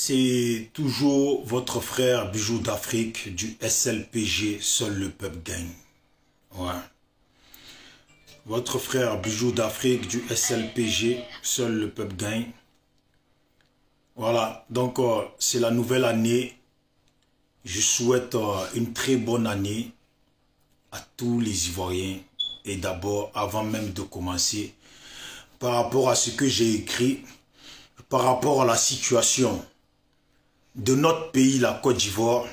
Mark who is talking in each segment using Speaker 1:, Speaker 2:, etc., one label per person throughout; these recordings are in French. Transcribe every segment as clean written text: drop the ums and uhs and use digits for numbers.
Speaker 1: C'est toujours votre frère Bijou d'Afrique du SLPG, seul le peuple gagne. Ouais. Votre frère Bijou d'Afrique du SLPG, seul le peuple gagne. Voilà, donc c'est la nouvelle année. Je souhaite une très bonne année à tous les Ivoiriens. Et d'abord, avant même de commencer, par rapport à ce que j'ai écrit, par rapport à la situation de notre pays, la Côte d'Ivoire.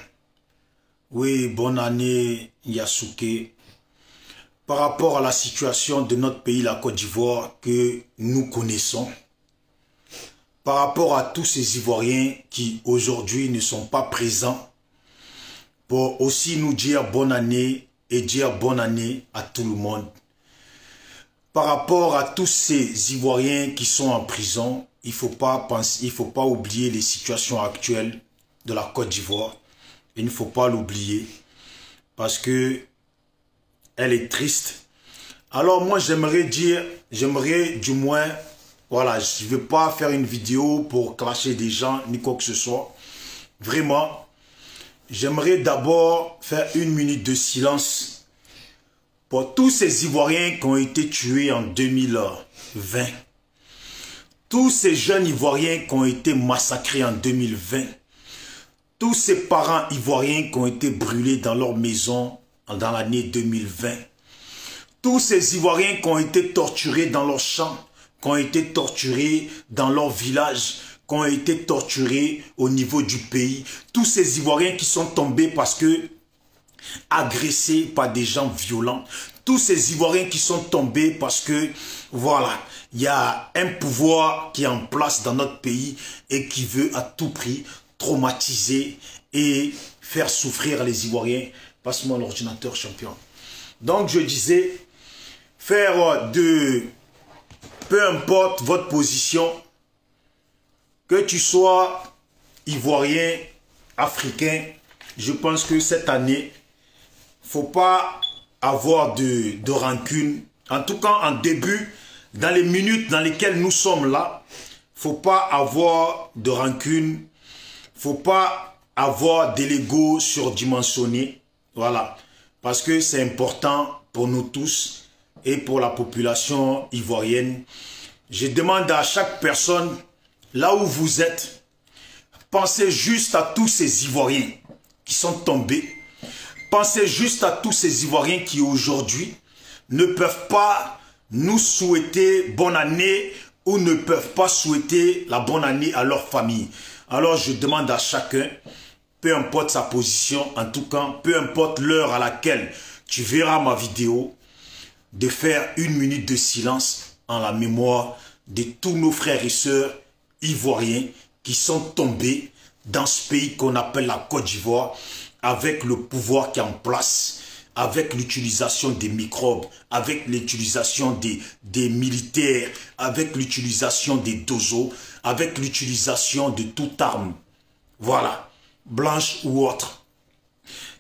Speaker 1: Oui, bonne année Yasuke. Par rapport à la situation de notre pays, la Côte d'Ivoire, que nous connaissons, par rapport à tous ces Ivoiriens qui aujourd'hui ne sont pas présents, pour aussi nous dire bonne année et dire bonne année à tout le monde. Par rapport à tous ces Ivoiriens qui sont en prison, il ne faut pas oublier les situations actuelles de la Côte d'Ivoire. Il ne faut pas l'oublier parce que elle est triste. Alors moi j'aimerais du moins, voilà, je ne veux pas faire une vidéo pour clasher des gens ni quoi que ce soit. Vraiment, j'aimerais d'abord faire une minute de silence pour tous ces Ivoiriens qui ont été tués en 2020. Tous ces jeunes Ivoiriens qui ont été massacrés en 2020. Tous ces parents Ivoiriens qui ont été brûlés dans leur maison dans l'année 2020. Tous ces Ivoiriens qui ont été torturés dans leurs champs, qui ont été torturés dans leur village, qui ont été torturés au niveau du pays. Tous ces Ivoiriens qui sont tombés parce que agressés par des gens violents. Tous ces Ivoiriens qui sont tombés parce que, voilà, il y a un pouvoir qui est en place dans notre pays et qui veut à tout prix traumatiser et faire souffrir les Ivoiriens. Passe-moi l'ordinateur, champion. Donc, je disais, faire de... Peu importe votre position, que tu sois Ivoirien, Africain, je pense que cette année, faut pas avoir de rancune. En tout cas, en début, dans les minutes dans lesquelles nous sommes là, faut pas avoir de rancune. Faut pas avoir de l'ego surdimensionné. Voilà. Parce que c'est important pour nous tous et pour la population ivoirienne. Je demande à chaque personne, là où vous êtes, pensez juste à tous ces Ivoiriens qui sont tombés. Pensez juste à tous ces Ivoiriens qui aujourd'hui ne peuvent pas nous souhaiter bonne année ou ne peuvent pas souhaiter la bonne année à leur famille. Alors je demande à chacun, peu importe sa position, en tout cas, peu importe l'heure à laquelle tu verras ma vidéo, de faire une minute de silence en la mémoire de tous nos frères et sœurs ivoiriens qui sont tombés dans ce pays qu'on appelle la Côte d'Ivoire, avec le pouvoir qui est en place, avec l'utilisation des microbes, avec l'utilisation des militaires, avec l'utilisation des dozos, avec l'utilisation de toute arme. Voilà, blanche ou autre.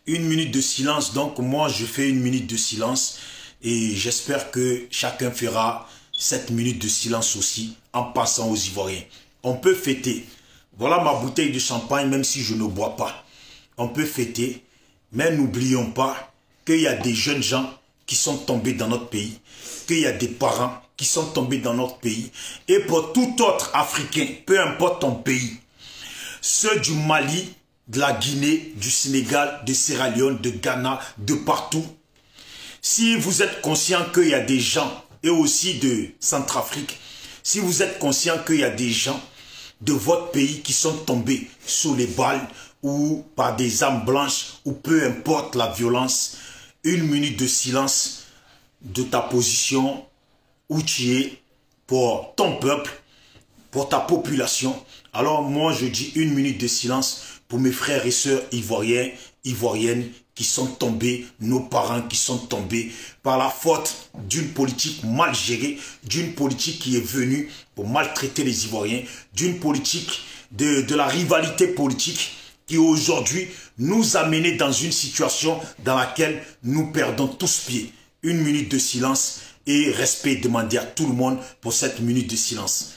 Speaker 1: Une minute de silence, donc moi je fais une minute de silence et j'espère que chacun fera cette minute de silence aussi en passant aux Ivoiriens. On peut fêter. Voilà ma bouteille de champagne même si je ne bois pas. On peut fêter, mais n'oublions pas qu'il y a des jeunes gens qui sont tombés dans notre pays, qu'il y a des parents qui sont tombés dans notre pays. Et pour tout autre Africain, peu importe ton pays, ceux du Mali, de la Guinée, du Sénégal, de Sierra Leone, de Ghana, de partout, si vous êtes conscient qu'il y a des gens, et aussi de Centrafrique, si vous êtes conscient qu'il y a des gens de votre pays qui sont tombés sous les balles, ou par des armes blanches, ou peu importe la violence, une minute de silence de ta position où tu es pour ton peuple, pour ta population. Alors moi je dis une minute de silence pour mes frères et sœurs ivoiriens, ivoiriennes qui sont tombés, nos parents qui sont tombés par la faute d'une politique mal gérée, d'une politique qui est venue pour maltraiter les Ivoiriens, d'une politique de la rivalité politique qui aujourd'hui nous a menés dans une situation dans laquelle nous perdons tous pied. Une minute de silence et respect demandé à tout le monde pour cette minute de silence.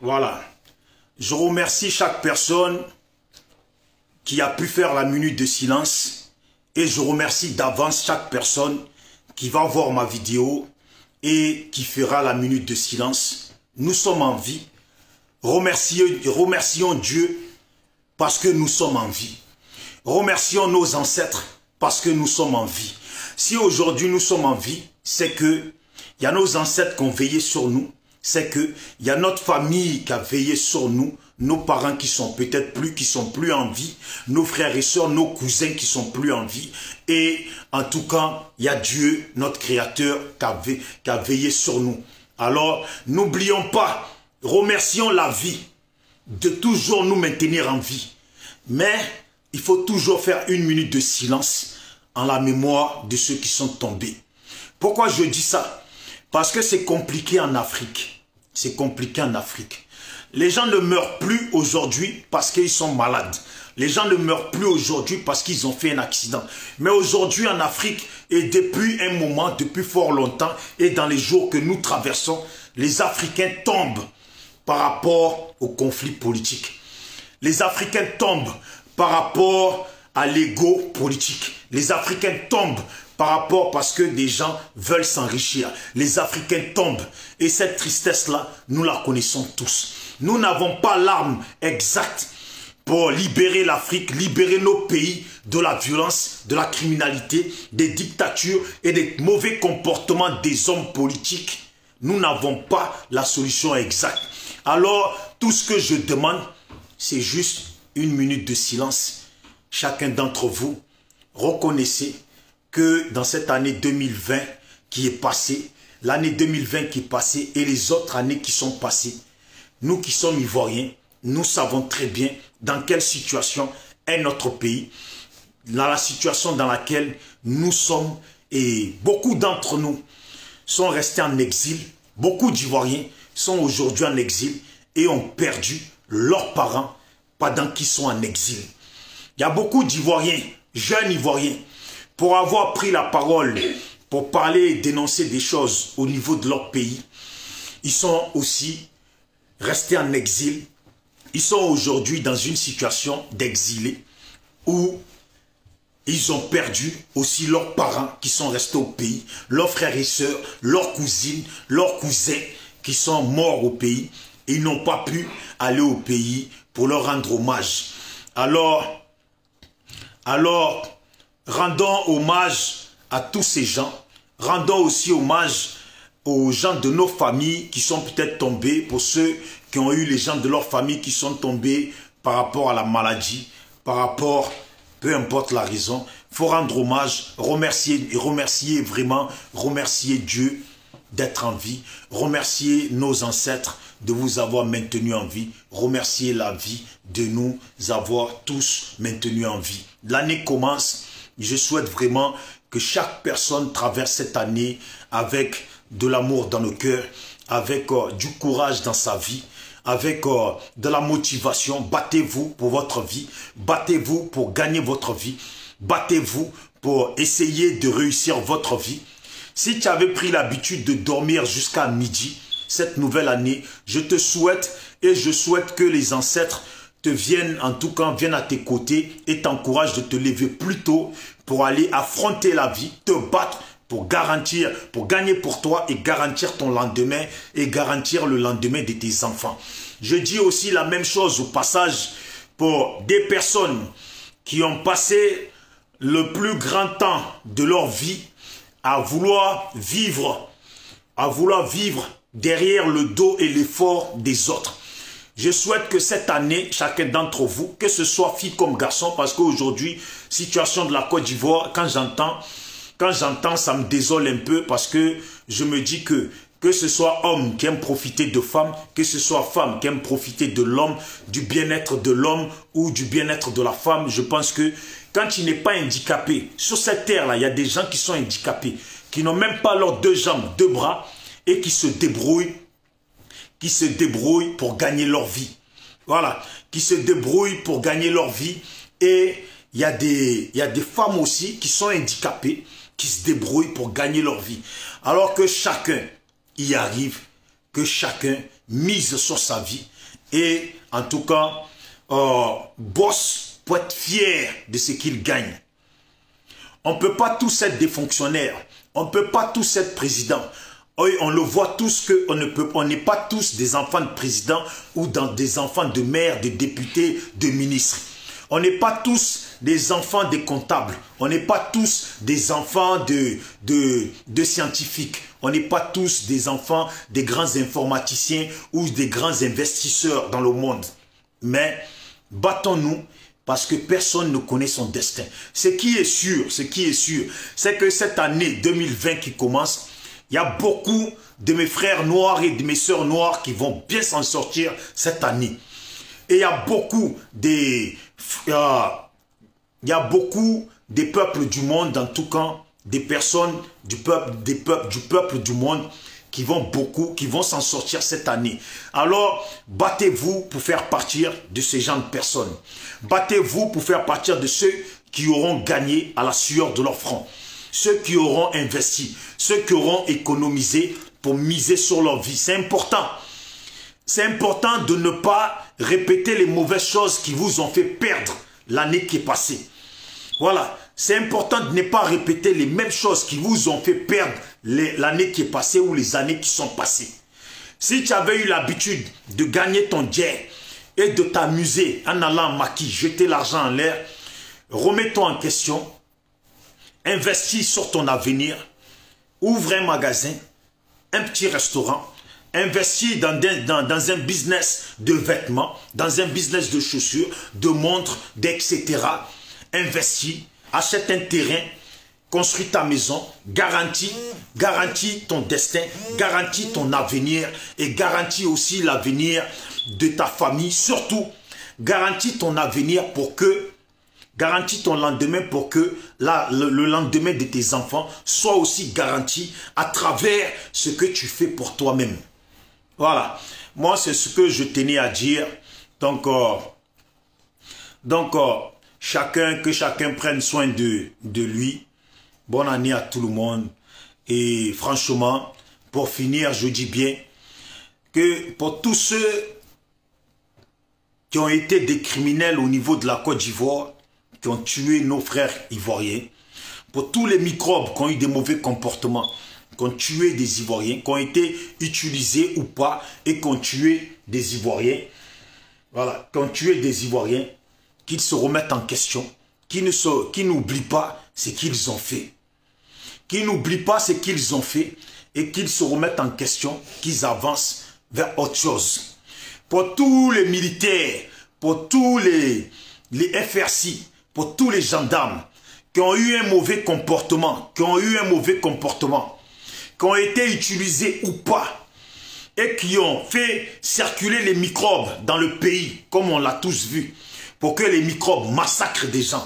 Speaker 1: Voilà. Je remercie chaque personne qui a pu faire la minute de silence. Et je remercie d'avance chaque personne qui va voir ma vidéo et qui fera la minute de silence. Nous sommes en vie. Remercions Dieu parce que nous sommes en vie. Remercions nos ancêtres parce que nous sommes en vie. Si aujourd'hui nous sommes en vie, c'est que il y a nos ancêtres qui ont veillé sur nous. C'est que il y a notre famille qui a veillé sur nous. Nos parents qui sont peut-être plus, qui sont plus en vie. Nos frères et sœurs, nos cousins qui sont plus en vie. Et en tout cas, il y a Dieu, notre Créateur, qui a veillé sur nous. Alors, n'oublions pas, remercions la vie de toujours nous maintenir en vie. Mais il faut toujours faire une minute de silence en la mémoire de ceux qui sont tombés. Pourquoi je dis ça? Parce que c'est compliqué en Afrique. C'est compliqué en Afrique. Les gens ne meurent plus aujourd'hui parce qu'ils sont malades. Les gens ne meurent plus aujourd'hui parce qu'ils ont fait un accident. Mais aujourd'hui en Afrique, et depuis un moment, depuis fort longtemps, et dans les jours que nous traversons, les Africains tombent par rapport au conflit politique. Les Africains tombent par rapport à l'ego politique. Les Africains tombent par rapport parce que des gens veulent s'enrichir. Les Africains tombent. Et cette tristesse-là, nous la connaissons tous. Nous n'avons pas l'arme exacte pour libérer l'Afrique, libérer nos pays de la violence, de la criminalité, des dictatures et des mauvais comportements des hommes politiques. Nous n'avons pas la solution exacte. Alors, tout ce que je demande, c'est juste une minute de silence. Chacun d'entre vous, reconnaissez que dans cette année 2020 qui est passée, l'année 2020 qui est passée et les autres années qui sont passées, nous qui sommes Ivoiriens, nous savons très bien dans quelle situation est notre pays, dans la situation dans laquelle nous sommes et beaucoup d'entre nous sont restés en exil. Beaucoup d'Ivoiriens sont aujourd'hui en exil et ont perdu leurs parents pendant qu'ils sont en exil. Il y a beaucoup d'Ivoiriens, jeunes Ivoiriens, pour avoir pris la parole, pour parler et dénoncer des choses au niveau de leur pays. Ils sont aussi restés en exil. Ils sont aujourd'hui dans une situation d'exilés où ils ont perdu aussi leurs parents qui sont restés au pays, leurs frères et sœurs, leurs cousines, leurs cousins qui sont morts au pays. Ils n'ont pas pu aller au pays pour leur rendre hommage. Alors, rendons hommage à tous ces gens. Rendons aussi hommage aux gens de nos familles qui sont peut-être tombés, pour ceux qui ont eu les gens de leur famille qui sont tombés par rapport à la maladie, par rapport, peu importe la raison. Il faut rendre hommage, remercier Dieu d'être en vie, remercier nos ancêtres de vous avoir maintenus en vie, remercier la vie de nous avoir tous maintenus en vie. L'année commence, je souhaite vraiment que chaque personne traverse cette année avec de l'amour dans le cœur, avec du courage dans sa vie, avec de la motivation. Battez-vous pour votre vie, battez-vous pour gagner votre vie, battez-vous pour essayer de réussir votre vie. Si tu avais pris l'habitude de dormir jusqu'à midi, cette nouvelle année, je te souhaite et je souhaite que les ancêtres te viennent, en tout cas, viennent à tes côtés et t'encouragent de te lever plus tôt pour aller affronter la vie, te battre pour garantir, pour gagner pour toi et garantir ton lendemain et garantir le lendemain de tes enfants. Je dis aussi la même chose au passage pour des personnes qui ont passé le plus grand temps de leur vie à vouloir vivre derrière le dos et l'effort des autres. Je souhaite que cette année, chacun d'entre vous, que ce soit fille comme garçon, parce qu'aujourd'hui, situation de la Côte d'Ivoire, quand j'entends, ça me désole un peu, parce que je me dis que ce soit homme qui aime profiter de femme, que ce soit femme qui aime profiter de l'homme, du bien-être de l'homme ou du bien-être de la femme, je pense que quand tu n'es pas handicapé, sur cette terre-là, il y a des gens qui sont handicapés, qui n'ont même pas leurs deux jambes, deux bras, et qui se débrouillent pour gagner leur vie. Voilà, qui se débrouillent pour gagner leur vie. Et il y a des femmes aussi qui sont handicapées, qui se débrouillent pour gagner leur vie. Alors que chacun y arrive, que chacun mise sur sa vie et en tout cas bosse pour être fier de ce qu'il gagne. On ne peut pas tous être des fonctionnaires, on ne peut pas tous être présidents. On le voit tous qu'on n'est pas tous des enfants de présidents ou des enfants de maires, de députés, de ministres. On n'est pas tous des enfants des comptables. On n'est pas tous des enfants de scientifiques. On n'est pas tous des enfants des grands informaticiens ou des grands investisseurs dans le monde. Mais battons-nous parce que personne ne connaît son destin. Ce qui est sûr, c'est que cette année 2020 qui commence, il y a beaucoup de mes frères noirs et de mes sœurs noires qui vont bien s'en sortir cette année. Et il y a beaucoup des peuples du monde, en tout cas, des personnes du peuple du monde qui vont s'en sortir cette année. Alors, battez-vous pour faire partir de ces gens de personnes. Battez-vous pour faire partir de ceux qui auront gagné à la sueur de leur front. Ceux qui auront investi, ceux qui auront économisé pour miser sur leur vie. C'est important. C'est important de ne pas répéter les mauvaises choses qui vous ont fait perdre l'année qui est passée. Voilà. C'est important de ne pas répéter les mêmes choses qui vous ont fait perdre l'année qui est passée ou les années qui sont passées. Si tu avais eu l'habitude de gagner ton jet et de t'amuser en allant en maquis, jeter l'argent en l'air, remets-toi en question. Investis sur ton avenir, ouvre un magasin, un petit restaurant, investis dans un business de vêtements, dans un business de chaussures, de montres, etc. Investis, achète un terrain, construis ta maison, garantis ton destin, garantis ton avenir et garantis aussi l'avenir de ta famille. Surtout, garantis ton avenir pour que garantis ton lendemain pour que le lendemain de tes enfants soit aussi garanti à travers ce que tu fais pour toi-même. Voilà. Moi, c'est ce que je tenais à dire. Donc que chacun prenne soin de lui. Bonne année à tout le monde. Et franchement, pour finir, je dis bien que pour tous ceux qui ont été des criminels au niveau de la Côte d'Ivoire, qui ont tué nos frères ivoiriens, pour tous les microbes qui ont eu des mauvais comportements, qui ont tué des Ivoiriens, qui ont été utilisés ou pas et qui ont tué des Ivoiriens, voilà, qui ont tué des Ivoiriens, qu'ils se remettent en question, qu'ils n'oublient pas ce qu'ils ont fait. Qu'ils n'oublient pas ce qu'ils ont fait et qu'ils se remettent en question, qu'ils avancent vers autre chose. Pour tous les militaires, pour tous les FRC, pour tous les gendarmes qui ont eu un mauvais comportement, qui ont été utilisés ou pas, et qui ont fait circuler les microbes dans le pays, comme on l'a tous vu, pour que les microbes massacrent des gens.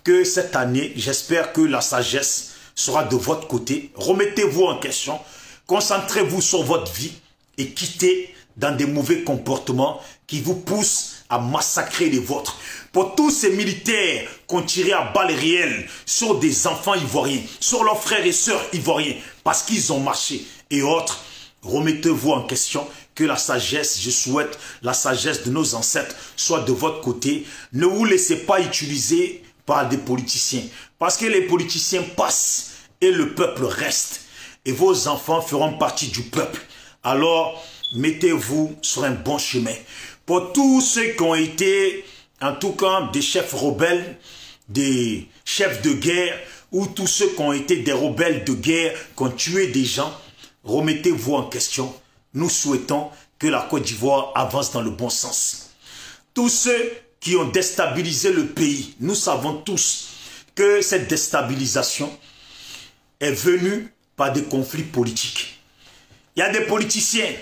Speaker 1: Que cette année, j'espère que la sagesse sera de votre côté. Remettez-vous en question, concentrez-vous sur votre vie et quittez dans des mauvais comportements qui vous poussent à massacrer les vôtres. Pour tous ces militaires qui ont tiré à balles réelles sur des enfants ivoiriens, sur leurs frères et sœurs ivoiriens, parce qu'ils ont marché et autres, remettez-vous en question, que la sagesse, je souhaite la sagesse de nos ancêtres soit de votre côté. Ne vous laissez pas utiliser par des politiciens, parce que les politiciens passent et le peuple reste, et vos enfants feront partie du peuple. Alors, mettez-vous sur un bon chemin. Pour tous ceux qui ont été, en tout cas, des chefs rebelles, des chefs de guerre, ou tous ceux qui ont été des rebelles de guerre, qui ont tué des gens, remettez-vous en question. Nous souhaitons que la Côte d'Ivoire avance dans le bon sens. Tous ceux qui ont déstabilisé le pays, nous savons tous que cette déstabilisation est venue par des conflits politiques. Il y a des politiciens,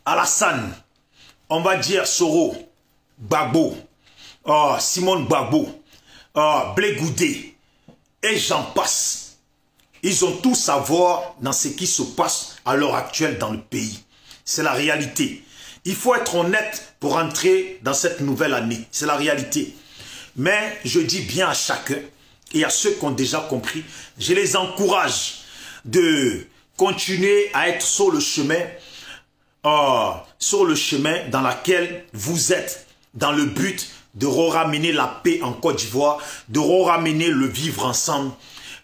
Speaker 1: Alassane, on va dire Soro, Gbagbo, Simone Gbagbo, Blé Goudé, et j'en passe. Ils ont tout savoir dans ce qui se passe à l'heure actuelle dans le pays. C'est la réalité. Il faut être honnête pour entrer dans cette nouvelle année. C'est la réalité. Mais je dis bien à chacun et à ceux qui ont déjà compris, je les encourage de continuer à être sur le chemin sur le chemin dans lequel vous êtes, dans le but de ramener la paix en Côte d'Ivoire, de ramener le vivre ensemble,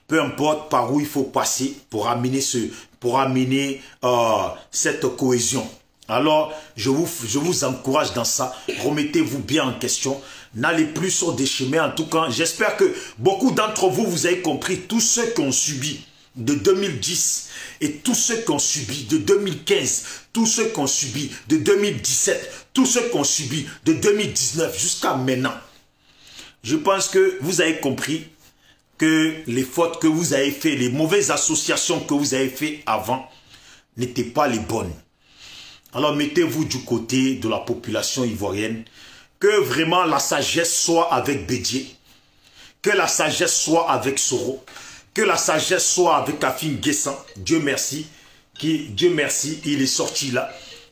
Speaker 1: peu importe par où il faut passer pour amener cette cohésion. Alors, je vous encourage dans ça. Remettez-vous bien en question. N'allez plus sur des chemins. En tout cas, j'espère que beaucoup d'entre vous, vous avez compris, tous ceux qui ont subi de 2010 et tous ceux qui ont subi de 2015, tous ceux qui ont subi de 2017, tous ceux qui ont subi de 2019 jusqu'à maintenant. Je pense que vous avez compris que les fautes que vous avez faites, les mauvaises associations que vous avez faites avant n'étaient pas les bonnes. Alors mettez-vous du côté de la population ivoirienne, que vraiment la sagesse soit avec Bédié, que la sagesse soit avec Soro, que la sagesse soit avec Afin Guessan, Dieu merci, il est sorti là,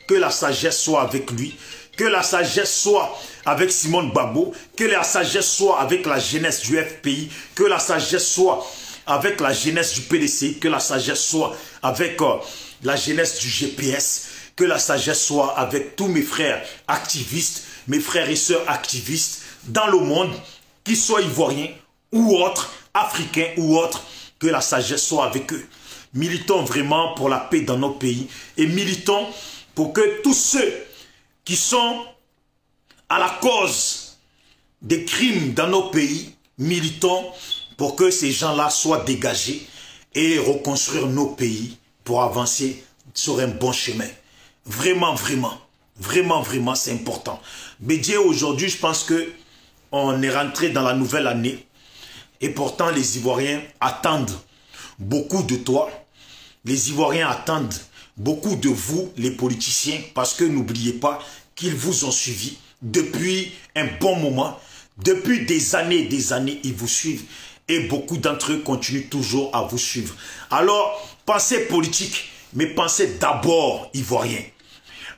Speaker 1: que la sagesse soit avec lui, que la sagesse soit avec Simone Gbagbo, que la sagesse soit avec la jeunesse du FPI, que la sagesse soit avec la jeunesse du PDC, que la sagesse soit avec la jeunesse du GPS, que la sagesse soit avec tous mes frères activistes, mes frères et sœurs activistes dans le monde, qu'ils soient ivoiriens ou autres, africains ou autres, que la sagesse soit avec eux. Militons vraiment pour la paix dans nos pays et militons pour que tous ceux qui sont à la cause des crimes dans nos pays, militons pour que ces gens-là soient dégagés et reconstruire nos pays pour avancer sur un bon chemin. Vraiment, c'est important. Bédié, aujourd'hui, je pense que on est rentré dans la nouvelle année et pourtant les Ivoiriens attendent beaucoup de toi. Les Ivoiriens attendent beaucoup de vous, les politiciens, parce que n'oubliez pas qu'ils vous ont suivi depuis un bon moment. Depuis des années, ils vous suivent et beaucoup d'entre eux continuent toujours à vous suivre. Alors, pensez politique, mais pensez d'abord ivoirien.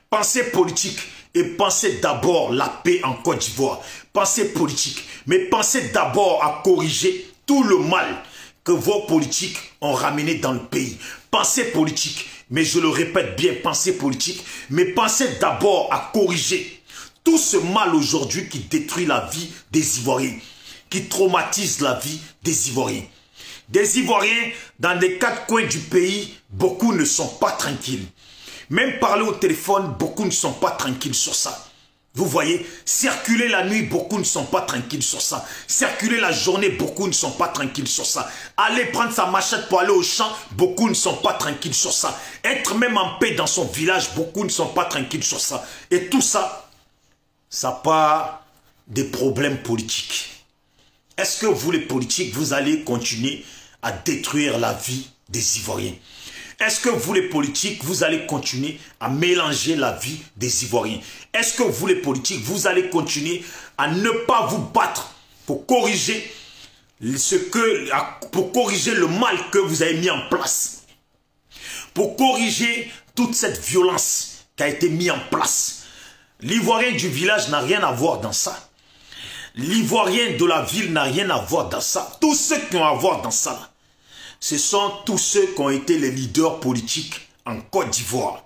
Speaker 1: Pensez politique et pensez d'abord la paix en Côte d'Ivoire. Pensez politique, mais pensez d'abord à corriger tout le mal que vos politiques ont ramené dans le pays. Pensez politique, mais je le répète bien, pensez politique, mais pensez d'abord à corriger tout ce mal aujourd'hui qui détruit la vie des Ivoiriens, qui traumatise la vie des Ivoiriens. Des Ivoiriens, dans les quatre coins du pays, beaucoup ne sont pas tranquilles. Même parler au téléphone, beaucoup ne sont pas tranquilles sur ça. Vous voyez, circuler la nuit, beaucoup ne sont pas tranquilles sur ça. Circuler la journée, beaucoup ne sont pas tranquilles sur ça. Aller prendre sa machette pour aller au champ, beaucoup ne sont pas tranquilles sur ça. Être même en paix dans son village, beaucoup ne sont pas tranquilles sur ça. Et tout ça, ça part des problèmes politiques. Est-ce que vous, les politiques, vous allez continuer à détruire la vie des Ivoiriens? Est-ce que vous, les politiques, vous allez continuer à mélanger la vie des Ivoiriens? Est-ce que vous, les politiques, vous allez continuer à ne pas vous battre pour corriger le mal que vous avez mis en place? Pour corriger toute cette violence qui a été mise en place. L'Ivoirien du village n'a rien à voir dans ça. L'Ivoirien de la ville n'a rien à voir dans ça. Tous ceux qui ont à voir dans ça, ce sont tous ceux qui ont été les leaders politiques en Côte d'Ivoire.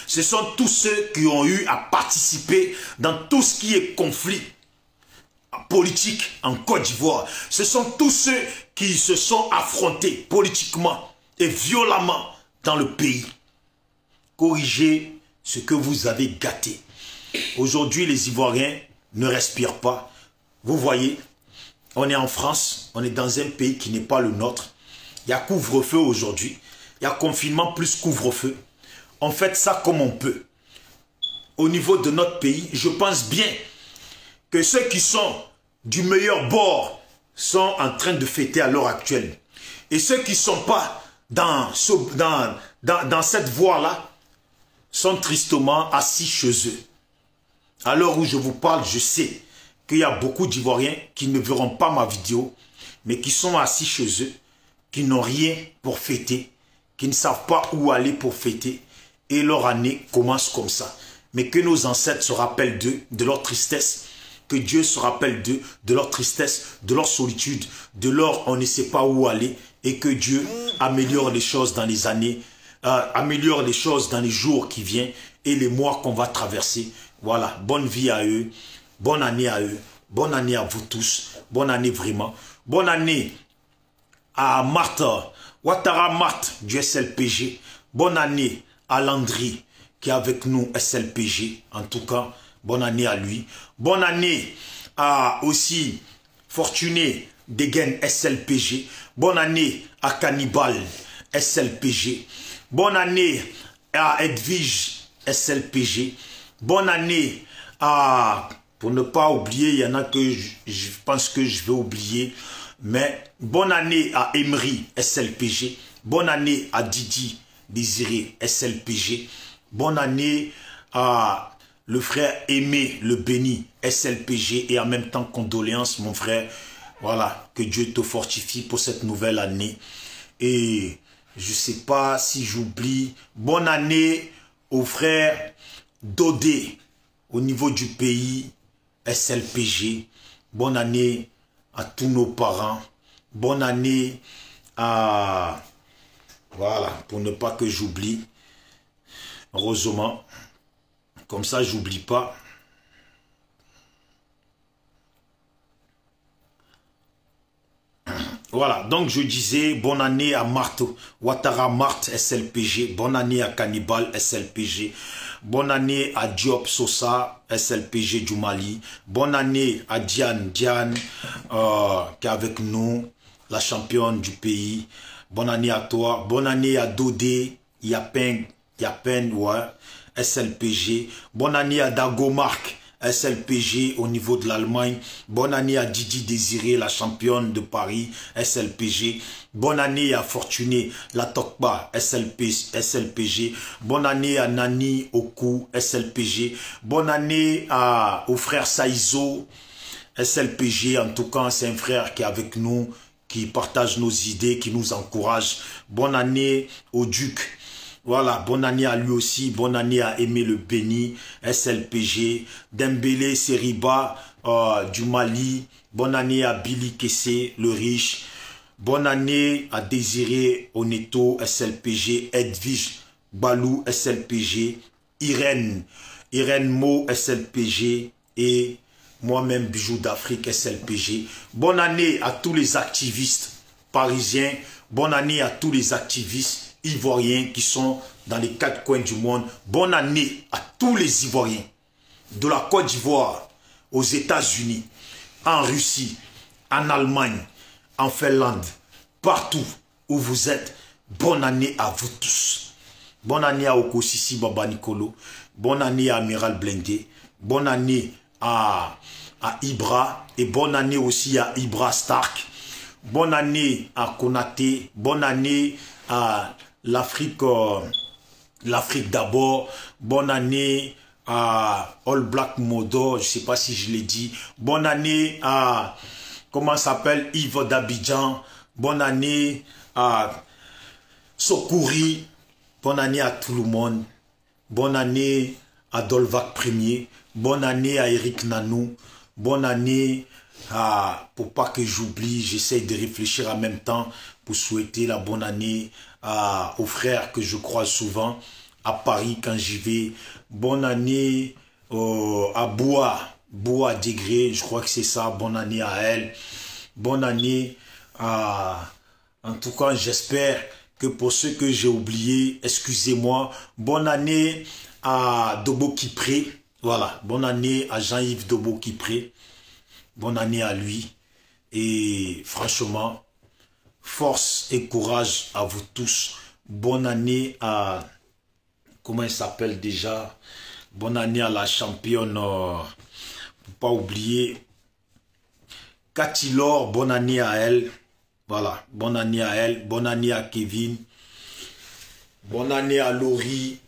Speaker 1: Ce sont tous ceux qui ont eu à participer dans tout ce qui est conflit politique en Côte d'Ivoire. Ce sont tous ceux qui se sont affrontés politiquement et violemment dans le pays. Corrigez ce que vous avez gâté. Aujourd'hui, les Ivoiriens ne respirent pas. Vous voyez, on est en France, on est dans un pays qui n'est pas le nôtre. Il y a couvre-feu aujourd'hui. Il y a confinement plus couvre-feu. On fait ça comme on peut. Au niveau de notre pays, je pense bien que ceux qui sont du meilleur bord sont en train de fêter à l'heure actuelle. Et ceux qui ne sont pas dans cette voie-là sont tristement assis chez eux. À l'heure où je vous parle, je sais qu'il y a beaucoup d'Ivoiriens qui ne verront pas ma vidéo, mais qui sont assis chez eux, qui n'ont rien pour fêter, qui ne savent pas où aller pour fêter, et leur année commence comme ça. Mais que nos ancêtres se rappellent d'eux, de leur tristesse, que Dieu se rappelle d'eux, de leur tristesse, de leur solitude, de leur on ne sait pas où aller, et que Dieu améliore les choses dans les années, améliore les choses dans les jours qui viennent, et les mois qu'on va traverser. Voilà, bonne vie à eux, bonne année à eux, bonne année à vous tous, bonne année vraiment. Bonne année à Marthe, Ouattara Marthe du SLPG. Bonne année à Landry qui est avec nous, SLPG. En tout cas, bonne année à lui. Bonne année à aussi Fortuné Degen SLPG. Bonne année à Cannibal SLPG. Bonne année à Edwige SLPG. Bonne année à, pour ne pas oublier, il y en a que je pense que je vais oublier, mais bonne année à Emery SLPG. Bonne année à Didi Désiré SLPG. Bonne année à le frère Aimé Le Béni SLPG et en même temps condoléances mon frère. Voilà, que Dieu te fortifie pour cette nouvelle année. Et je ne sais pas si j'oublie. Bonne année aux frères Dodé au niveau du pays SLPG. Bonne année à tous nos parents. Bonne année à... Voilà, pour ne pas que j'oublie. Heureusement. Comme ça, j'oublie pas. Voilà, donc je disais bonne année à Marthe, Ouattara Marthe SLPG, bonne année à Cannibal SLPG, bonne année à Diop Sosa SLPG du Mali, bonne année à Diane qui est avec nous, la championne du pays, bonne année à toi, bonne année à Dodé, Yapen, ouais, SLPG, bonne année à Dagomark SLPG au niveau de l'Allemagne. Bonne année à Didi Désiré, la championne de Paris, SLPG. Bonne année à Fortuné, la Tokba, SLPG. Bonne année à Nani Oku, SLPG. Bonne année au frère Saïzo, SLPG. En tout cas, c'est un frère qui est avec nous, qui partage nos idées, qui nous encourage. Bonne année au Duc. Voilà, bonne année à lui aussi, bonne année à Aimé Le Béni, SLPG, Dembélé Seriba du Mali, bonne année à Billy Kessé, le riche, bonne année à Désiré Oneto, SLPG, Edwige Balou, SLPG, Irène Mo, SLPG et moi-même Bijoux d'Afrique, SLPG. Bonne année à tous les activistes parisiens, bonne année à tous les activistes Ivoiriens qui sont dans les 4 coins du monde. Bonne année à tous les Ivoiriens de la Côte d'Ivoire, aux États-Unis, en Russie, en Allemagne, en Finlande, partout où vous êtes. Bonne année à vous tous. Bonne année à Okosisi Baba Nicolo. Bonne année à Amiral Blindé. Bonne année à Ibra. Et bonne année aussi à Ibra Stark. Bonne année à Konaté. Bonne année à l'Afrique d'abord. Bonne année à All Black Modo, je ne sais pas si je l'ai dit. Bonne année à, comment s'appelle, Yves d'Abidjan. Bonne année à Sokouri. Bonne année à tout le monde. Bonne année à Dolvac Premier. Bonne année à Eric Nanou. Bonne année à, pour pas que j'oublie, j'essaie de réfléchir en même temps pour souhaiter la bonne année aux frères que je croise souvent à Paris quand j'y vais. Bonne année à Boa Degré, je crois que c'est ça. Bonne année à elle. Bonne année à... En tout cas, j'espère que pour ceux que j'ai oubliés, excusez-moi. Bonne année à Dobo Kipré. Voilà, bonne année à Jean-Yves Dobo Kipré. Bonne année à lui. Et franchement, force et courage à vous tous. Bonne année à... Comment elle s'appelle déjà? Bonne année à la championne. Pour pas oublier. Cathy Laure, bonne année à elle. Voilà, bonne année à elle. Bonne année à Kevin. Bonne année à Laurie.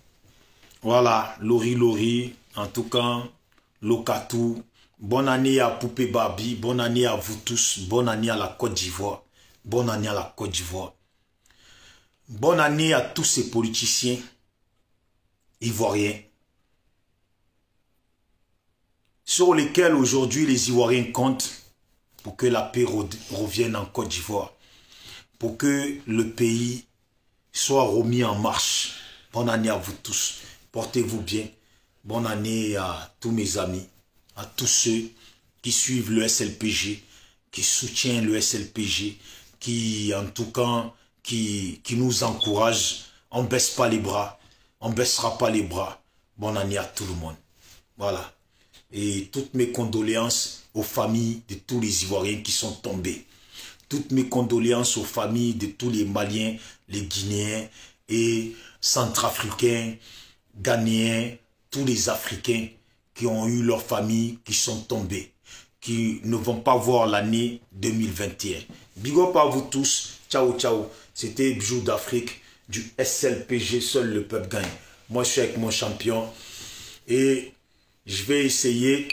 Speaker 1: Voilà, Laurie. En tout cas, Lokatou. Bonne année à Poupée Barbie. Bonne année à vous tous. Bonne année à la Côte d'Ivoire. Bonne année à la Côte d'Ivoire. Bonne année à tous ces politiciens ivoiriens sur lesquels aujourd'hui les Ivoiriens comptent pour que la paix revienne en Côte d'Ivoire, pour que le pays soit remis en marche. Bonne année à vous tous. portez-vous bien. Bonne année à tous mes amis, à tous ceux qui suivent le SLPG, qui soutiennent le SLPG, qui en tout cas, qui nous encouragent. On ne baisse pas les bras, on ne baissera pas les bras. Bonne année à tout le monde. Voilà. Et toutes mes condoléances aux familles de tous les Ivoiriens qui sont tombés. Toutes mes condoléances aux familles de tous les Maliens, les Guinéens et Centrafricains, Ghanéens, tous les Africains qui ont eu leurs familles qui sont tombés, qui ne vont pas voir l'année 2021. Big up à vous tous. Ciao, ciao. C'était Bijou d'Afrique du SLPG, seul le peuple gagne. Moi, je suis avec mon champion et je vais essayer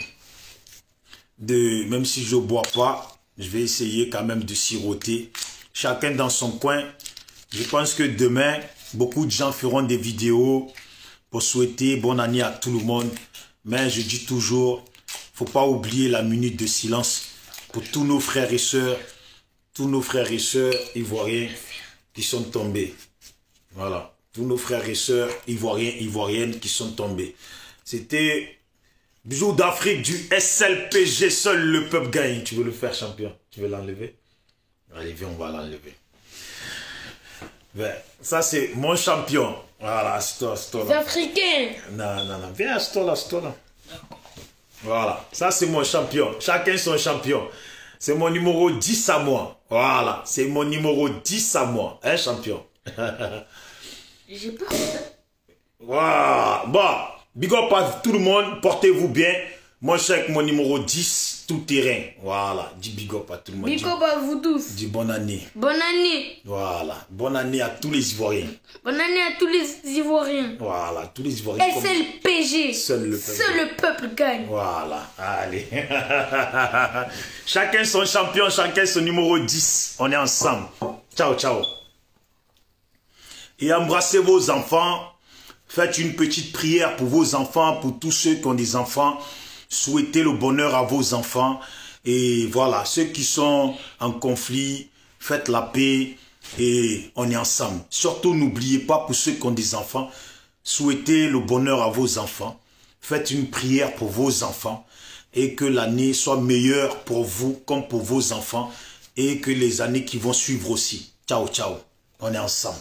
Speaker 1: de, même si je ne bois pas, je vais essayer quand même de siroter. Chacun dans son coin. Je pense que demain, beaucoup de gens feront des vidéos pour souhaiter bonne année à tout le monde. Mais je dis toujours, il ne faut pas oublier la minute de silence pour tous nos frères et sœurs ivoiriens qui sont tombés. Voilà. Tous nos frères et sœurs ivoiriens, ivoiriennes qui sont tombés. C'était Bijou d'Afrique du SLPG, seul le peuple gagne. Tu veux le faire, champion? Tu veux l'enlever? Allez, viens, on va l'enlever. Ça, c'est mon champion. Voilà, assis-toi là.
Speaker 2: Les Africains.
Speaker 1: Non. Viens, assis-toi là. Voilà, ça, c'est mon champion. Chacun son champion. C'est mon numéro 10 à moi. Voilà, c'est mon numéro 10 à moi. Hein, champion?
Speaker 2: J'ai pas.
Speaker 1: Voilà. Bon, big up à tout le monde. Portez-vous bien. Moi, je suis avec mon numéro 10, tout terrain. Voilà, dis big up à tout le monde.
Speaker 2: Big up à vous tous.
Speaker 1: Dis bonne année.
Speaker 2: Bonne année.
Speaker 1: Voilà, bonne année à tous les Ivoiriens.
Speaker 2: Bonne année à tous les Ivoiriens.
Speaker 1: Voilà, tous les Ivoiriens.
Speaker 2: SLPG.
Speaker 1: Seul le peuple
Speaker 2: gagne.
Speaker 1: Voilà, allez. Chacun son champion, chacun son numéro 10. On est ensemble. Ciao, ciao. Et embrassez vos enfants. Faites une petite prière pour vos enfants, pour tous ceux qui ont des enfants. Souhaitez le bonheur à vos enfants. Et voilà, ceux qui sont en conflit, faites la paix et on est ensemble. Surtout, n'oubliez pas, pour ceux qui ont des enfants, souhaitez le bonheur à vos enfants. Faites une prière pour vos enfants et que l'année soit meilleure pour vous comme pour vos enfants et que les années qui vont suivre aussi. Ciao, ciao. On est ensemble.